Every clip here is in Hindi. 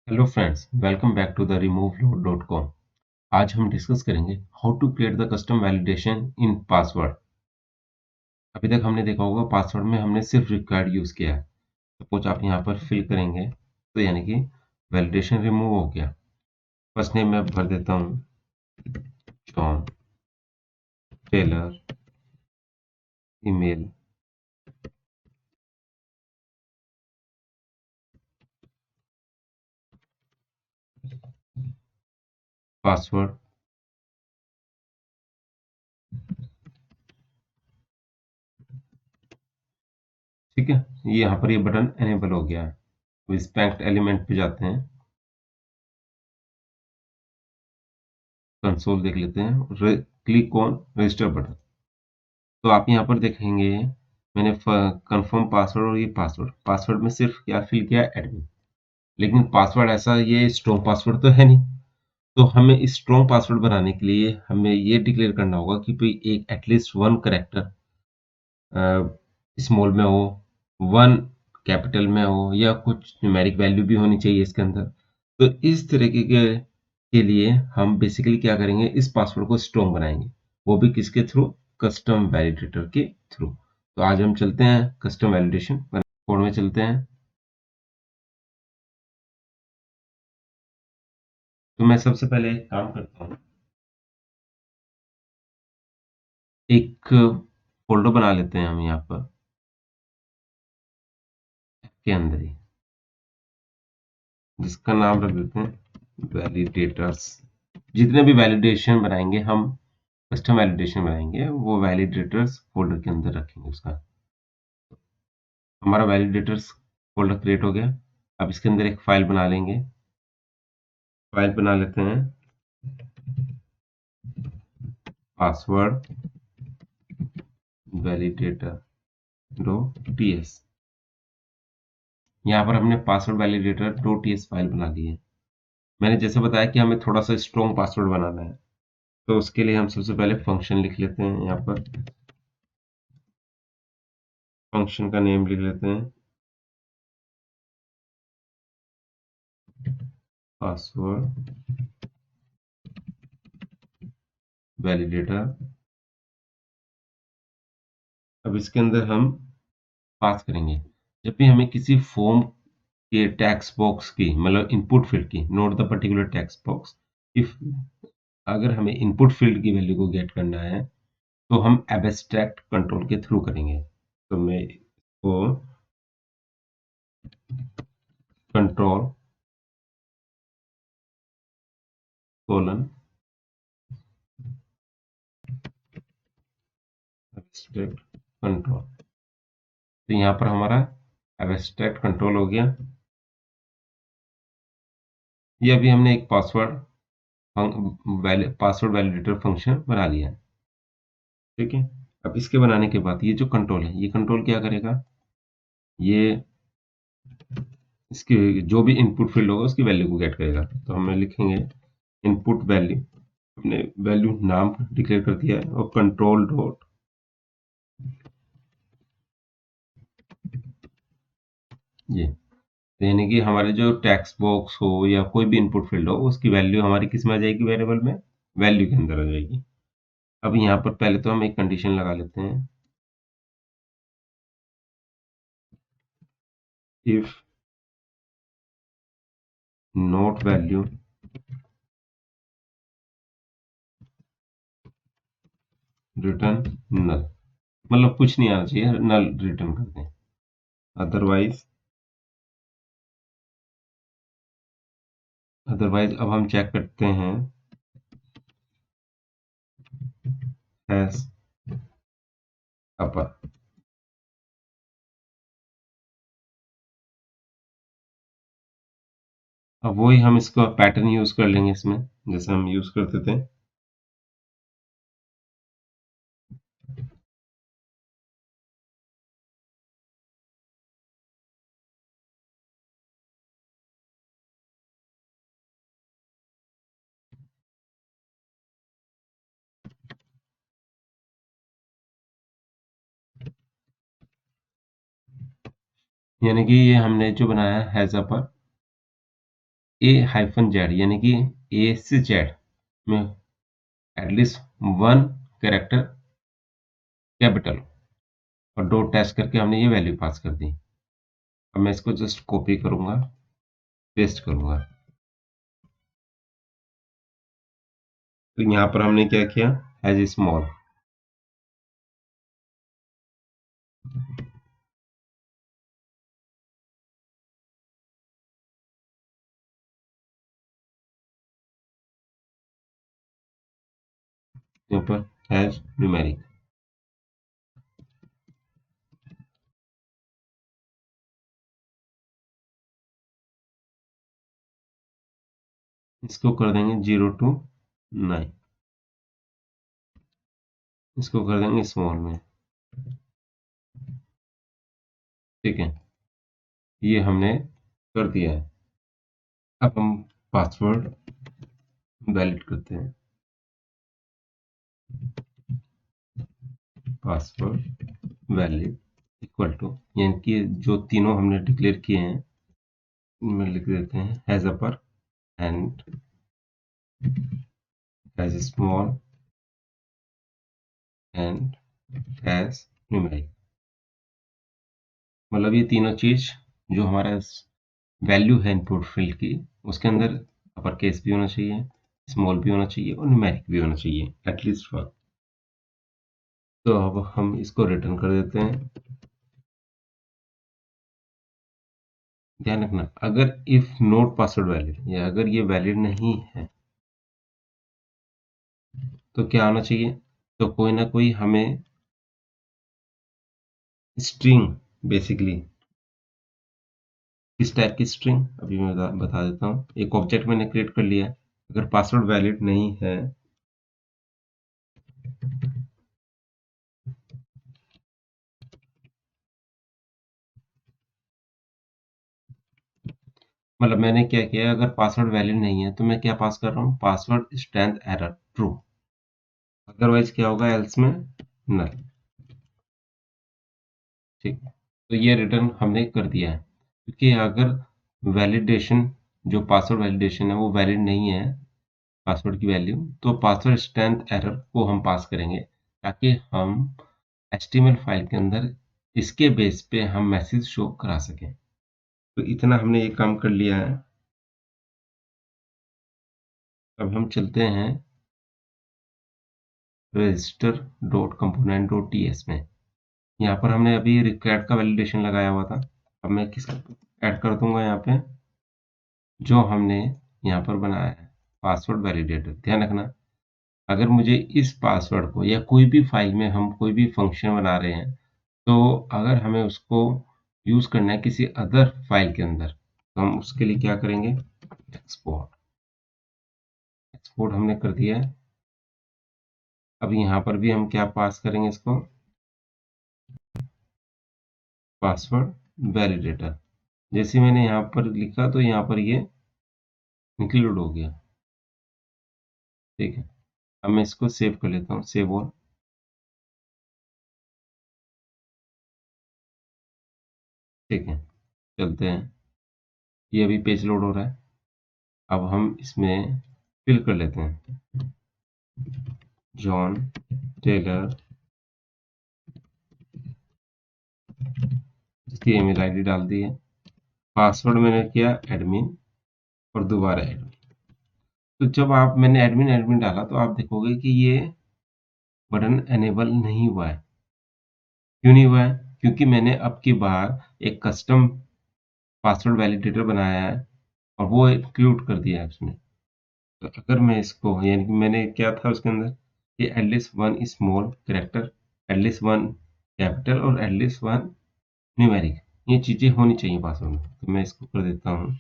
Hello friends, welcome back to the removeload.com। आज हम डिस्कस करेंगे how to create the custom validation in password. अभी तक हमने देखा होगा पासवर्ड में हमने सिर्फ रिक्वायर्ड यूज किया है। सपोज आप यहाँ पर फिल करेंगे तो यानी कि वैलिडेशन रिमूव हो गया। फर्स्ट नेम मैं भर देता हूँ जॉन टेलर, ईमेल, पासवर्ड। ठीक है, ये यहाँ पर ये बटन एनेबल हो गया है। इंस्पेक्ट एलिमेंट पे जाते हैं, कंसोल देख लेते हैं, क्लिक ऑन रजिस्टर बटन। तो आप यहाँ पर देखेंगे मैंने कंफर्म पासवर्ड और ये पासवर्ड में सिर्फ क्या फिल किया एडमिन। लेकिन पासवर्ड ऐसा ये स्ट्रॉन्ग पासवर्ड तो है नहीं। तो हमें इस स्ट्रॉन्ग पासवर्ड बनाने के लिए हमें ये डिक्लेयर करना होगा कि भाई एक एटलीस्ट वन करेक्टर स्मॉल में हो, वन कैपिटल में हो या कुछ न्यूमेरिक वैल्यू भी होनी चाहिए इसके अंदर। तो इस तरीके के लिए हम बेसिकली क्या करेंगे, इस पासवर्ड को स्ट्रॉन्ग बनाएंगे, वो भी किसके थ्रू, कस्टम वैलिडेटर के थ्रू। तो आज हम चलते हैं कस्टम वैलिडेशन कोड में चलते हैं। तो मैं सबसे पहले एक काम करता हूँ, एक फोल्डर बना लेते हैं हम यहाँ पर के अंदर ही, जिसका नाम रख देते हैं वैलिडेटर्स। जितने भी वैलिडेशन बनाएंगे हम, कस्टम वैलिडेशन बनाएंगे, वो वैलिडेटर्स फोल्डर के अंदर रखेंगे उसका। हमारा वैलिडेटर्स फोल्डर क्रिएट हो गया। अब इसके अंदर एक फाइल बना लेंगे। फाइल बना लेते हैं पासवर्ड वैलिडेटर डॉट टीएस। यहाँ पर हमने password validator dot TS file बना ली है। मैंने जैसे बताया कि हमें थोड़ा सा स्ट्रॉन्ग पासवर्ड बनाना है, तो उसके लिए हम सबसे पहले फंक्शन लिख लेते हैं। यहाँ पर फंक्शन का नेम लिख लेते हैं पासवर्ड वैलिडेटर। अब इसके अंदर हम पास करेंगे, जब भी हमें किसी फॉर्म के टेक्स्ट बॉक्स की, मतलब इनपुट फील्ड की, note the particular text box, if अगर हमें इनपुट फील्ड की वैल्यू को गेट करना है तो हम एब्स्ट्रैक्ट कंट्रोल के थ्रू करेंगे। तो मैं इसको कंट्रोल कोलन एब्स्ट्रैक्ट कंट्रोल, तो यहाँ पर हमारा एब्स्ट्रैक्ट कंट्रोल हो गया। ये अभी हमने एक पासवर्ड वैलिडेटर फंक्शन बना लिया है। ठीक है, अब इसके बनाने के बाद ये जो कंट्रोल है, ये कंट्रोल क्या करेगा, ये इसकी जो भी इनपुट फील्ड होगा उसकी वैल्यू को गेट करेगा। तो हमें लिखेंगे इनपुट वैल्यू, हमने वैल्यू नाम डिक्लेयर कर दिया है, और कंट्रोल डॉट ये, तो यानी कि हमारे जो टेक्स्ट बॉक्स हो या कोई भी इनपुट फील्ड हो, उसकी वैल्यू हमारी किस में आ जाएगी, वेरिएबल में, वैल्यू के अंदर आ जाएगी। अब यहाँ पर पहले तो हम एक कंडीशन लगा लेते हैं, इफ नोट वैल्यू रिटर्न नल, मतलब कुछ नहीं आना चाहिए, नल रिटर्न कर दें। अदरवाइज अब हम चेक करते हैं हैश अपर। अब वही हम इसको पैटर्न यूज कर लेंगे इसमें, जैसे हम यूज करते थे। यानी कि ये हमने जो बनाया है हैज अपर, A-Z यानी कि ए से जेड में एटलीस्ट 1 कैरेक्टर कैपिटल और डॉट डैश करके हमने ये वैल्यू पास कर दी। अब मैं इसको जस्ट कॉपी करूँगा, पेस्ट करूँगा। तो यहाँ पर हमने क्या किया, एज स्मॉल यहाँ पर एज न्यूमेरिक। इसको कर देंगे 0 to 9, इसको कर देंगे स्मॉल में। ठीक है, ये हमने कर दिया है। अब हम पासवर्ड वैलिड करते हैं। पासवर्ड वैलिड इक्वल टू, यानी कि जो तीनों हमने डिक्लेयर किए हैं इनमें लिख देते हैं has upper and has small and has numeric. मतलब ये तीनों चीज जो हमारा वैल्यू है इनपुट फील्ड की, उसके अंदर अपर केस भी होना चाहिए, स्मॉल भी होना चाहिए और न्यूमेरिक भी होना चाहिए एटलीस्ट वन। तो अब हम इसको रिटर्न कर देते हैं। ध्यान रखना, अगर इफ नोट पासवर्ड वैलिड या अगर ये वैलिड नहीं है तो क्या आना चाहिए, तो कोई ना कोई हमें स्ट्रिंग, बेसिकली किस टाइप की स्ट्रिंग अभी मैं बता देता हूँ। एक ऑब्जेक्ट मैंने क्रिएट कर लिया है, अगर पासवर्ड वैलिड नहीं है मतलब मैंने क्या किया, अगर पासवर्ड वैलिड नहीं है तो मैं क्या पास कर रहा हूँ, password strength error true, otherwise क्या होगा एल्स में नल। ठीक है, तो ये रिटर्न हमने कर दिया है, क्योंकि अगर वैलिडेशन, जो पासवर्ड वैलिडेशन है वो वैलिड नहीं है पासवर्ड की वैल्यू, तो पासवर्ड स्ट्रेंथ एरर को हम पास करेंगे ताकि हम एचटीएमएल फाइल के अंदर इसके बेस पे हम मैसेज शो करा सकें। तो इतना हमने ये काम कर लिया है। अब हम चलते हैं register dot component dot TS में। यहाँ पर हमने अभी रिक्वायर्ड का वैलिडेशन लगाया हुआ था। अब मैं किसका ऐड कर दूंगा यहाँ पे, जो हमने यहाँ पर बनाया है पासवर्ड वैलिडेटर। ध्यान रखना, अगर मुझे इस पासवर्ड को या कोई भी फाइल में हम कोई भी फंक्शन बना रहे हैं, तो अगर हमें उसको यूज़ करना है किसी अदर फाइल के अंदर, तो हम उसके लिए क्या करेंगे, एक्सपोर्ट। एक्सपोर्ट हमने कर दिया है। अब यहाँ पर भी हम क्या पास करेंगे, इसको पासवर्ड वैलिडेटर। जैसे मैंने यहाँ पर लिखा तो यहाँ पर ये इंक्लूड हो गया। ठीक है, अब मैं इसको सेव कर लेता हूँ, सेव ऑल। ठीक है, चलते हैं। ये अभी पेज लोड हो रहा है। अब हम इसमें फिल कर लेते हैं, जॉन टेलर, इसकी ईमेल आईडी डाल दी है, पासवर्ड मैंने किया एडमिन और दोबारा एडमिन। तो जब आप मैंने एडमिन एडमिन डाला तो आप देखोगे कि ये बटन एनेबल नहीं हुआ है। क्यों नहीं हुआ है, क्योंकि मैंने अब की बार एक कस्टम पासवर्ड वैलिडेटर बनाया है और वो इंक्लूड कर दिया है उसमें। तो अगर मैं इसको, यानी कि मैंने क्या था उसके अंदर कि at least one small character, at least one capital और एटलीस्ट वन न्यूमेरिक, ये चीज़ें होनी चाहिए पासवर्ड में। तो मैं इसको कर देता हूँ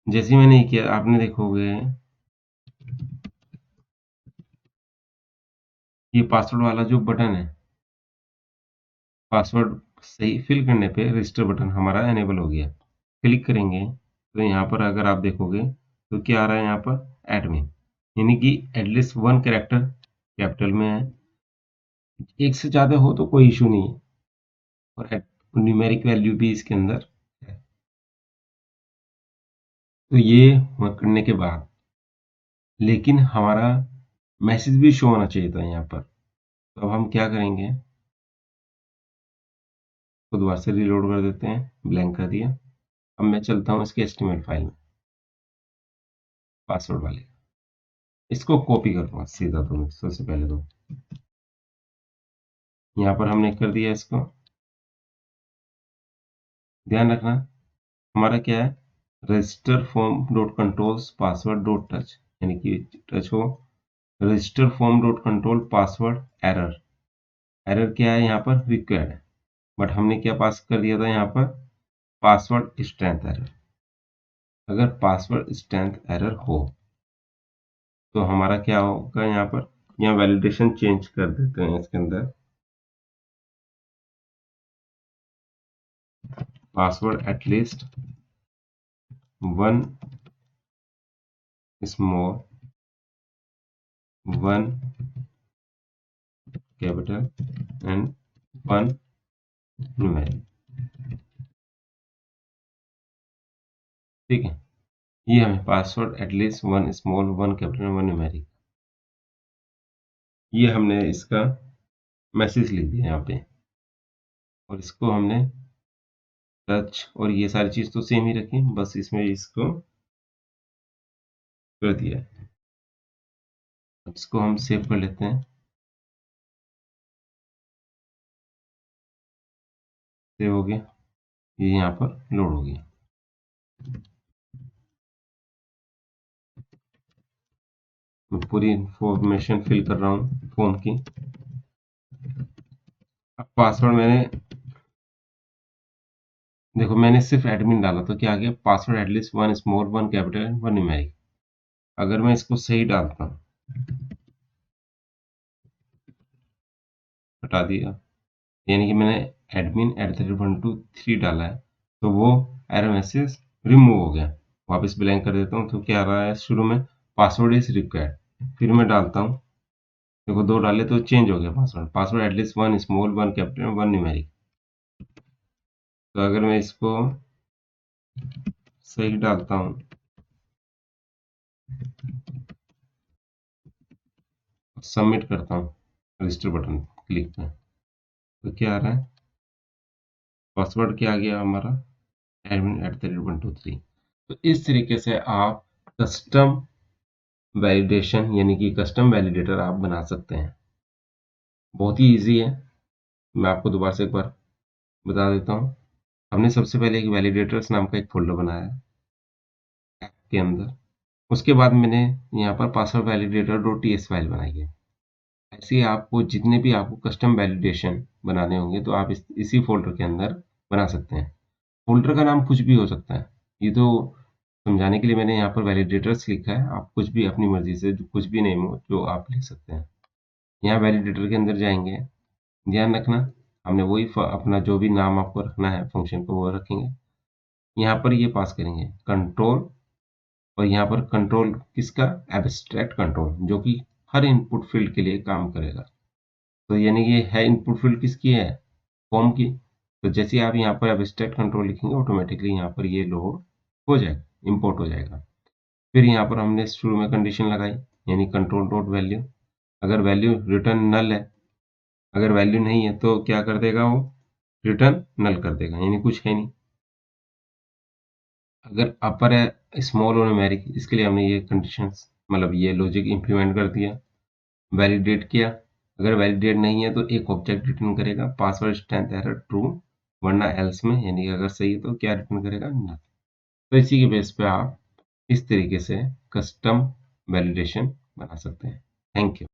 जैसे ही मैंने ये किया, आपने देखोगे ये पासवर्ड वाला जो बटन है, पासवर्ड सही फिल करने पे रजिस्टर बटन हमारा एनेबल हो गया। क्लिक करेंगे तो यहाँ पर अगर आप देखोगे तो क्या आ रहा है, यहाँ पर एडमिन, यानी कि एटलीस्ट वन कैरेक्टर कैपिटल में है, एक से ज़्यादा हो तो कोई इशू नहीं है और न्यूमेरिक वैल्यू भी इसके अंदर है। तो ये करने के बाद लेकिन हमारा मैसेज भी शो होना चाहिए था यहाँ पर। तो अब हम क्या करेंगे, तो दोबारा से रीलोड कर देते हैं, ब्लैंक कर दिया। अब मैं चलता हूँ इसके HTML फाइल में, पासवर्ड वाले, इसको कॉपी करूँगा सीधा। तो सबसे पहले तो यहाँ पर हमने कर दिया इसको। ध्यान रखना हमारा क्या है, register form dot controls password dot touch, यानी कि टच हो register form dot control password error. Error क्या है यहाँ पर, रिक्वायर्ड है, बट हमने क्या पास कर दिया था यहाँ पर, पासवर्ड स्ट्रेंथ एरर। अगर पासवर्ड स्ट्रेंथ एरर हो तो हमारा क्या होगा यहाँ पर, यहाँ वैलिडेशन चेंज कर देते हैं इसके अंदर, password at least one small one capital and one numeric. ठीक है, ये हमें password at least one small one capital one numeric, ये हमने इसका मैसेज लिख दिया यहाँ पे। और इसको हमने टच और ये सारी चीज़ तो सेम ही रखी, बस इसमें इसको कर दिया है। इसको हम सेव कर लेते हैं, सेव हो गया, ये यहाँ पर लोड हो गया। मैं पूरी इंफॉर्मेशन फिल कर रहा हूँ फॉर्म की। अब पासवर्ड मैंने, देखो मैंने सिर्फ एडमिन डाला तो क्या आ गया, password at least one small one capital one numeric. अगर मैं इसको सही डालता हूँ, हटा दिया, यानी कि मैंने एडमिन @123 डाला है, तो वो एरर मैसेज रिमूव हो गया। वापस ब्लैंक कर देता हूँ तो क्या आ रहा है, शुरू में पासवर्ड इज रिक्वायर्ड, फिर मैं डालता हूँ, देखो दो डाले तो चेंज हो गया password, password at least one small one capital one numeric. तो अगर मैं इसको सही डालता हूँ, सबमिट करता हूँ, रजिस्टर बटन क्लिक पे, तो क्या आ रहा है, पासवर्ड क्या आ गया हमारा, admin@123। तो इस तरीके से आप कस्टम वैलिडेशन यानी कि कस्टम वैलिडेटर आप बना सकते हैं। बहुत ही ईजी है, मैं आपको दोबारा से एक बार बता देता हूँ। हमने सबसे पहले एक वैलिडेटर्स नाम का एक फ़ोल्डर बनाया है ऐप के अंदर। उसके बाद मैंने यहाँ पर password validator dot TX file बनाई है। ऐसे ही आपको जितने भी आपको कस्टम वैलिडेशन बनाने होंगे तो आप इसी फ़ोल्डर के अंदर बना सकते हैं। फ़ोल्डर का नाम कुछ भी हो सकता है। ये तो समझाने के लिए मैंने यहाँ पर वैलिडेटर्स लिखा है, आप कुछ भी अपनी मर्ज़ी से कुछ भी नेम हो जो आप लिख सकते हैं। यहाँ वैलिडेटर के अंदर जाएँगे, ध्यान रखना हमने वही अपना जो भी नाम आपको रखना है फ़ंक्शन को वो रखेंगे। यहाँ पर ये पास करेंगे कंट्रोल, और यहाँ पर कंट्रोल किसका, एब्स्ट्रैक्ट कंट्रोल, जो कि हर इनपुट फ़ील्ड के लिए काम करेगा। तो यानी ये है इनपुट फ़ील्ड किसकी है, फॉर्म की। तो जैसे ही आप यहाँ पर एब्स्ट्रैक्ट कंट्रोल लिखेंगे ऑटोमेटिकली यहाँ पर ये लोड हो जाएगा, इम्पोर्ट हो जाएगा। फिर यहाँ पर हमने शुरू में कंडीशन लगाई, यानी कंट्रोल डॉट वैल्यू, अगर वैल्यू रिटर्न नल है, अगर वैल्यू नहीं है तो क्या कर देगा वो, रिटर्न नल कर देगा, यानी कुछ है नहीं। अगर अपर है स्मॉल और न्यूमेरिक, इसके लिए हमने ये कंडीशंस मतलब ये लॉजिक इम्प्लीमेंट कर दिया, वैलिडेट किया। अगर वैलिडेट नहीं है तो एक ऑब्जेक्ट रिटर्न करेगा, पासवर्ड स्ट्रेंथ एरर ट्रू, वरना एल्स में, यानी कि अगर सही है तो क्या रिटर्न करेगा, नल। तो इसी के बेस पे आप इस तरीके से कस्टम वैलिडेशन बना सकते हैं। Thank you.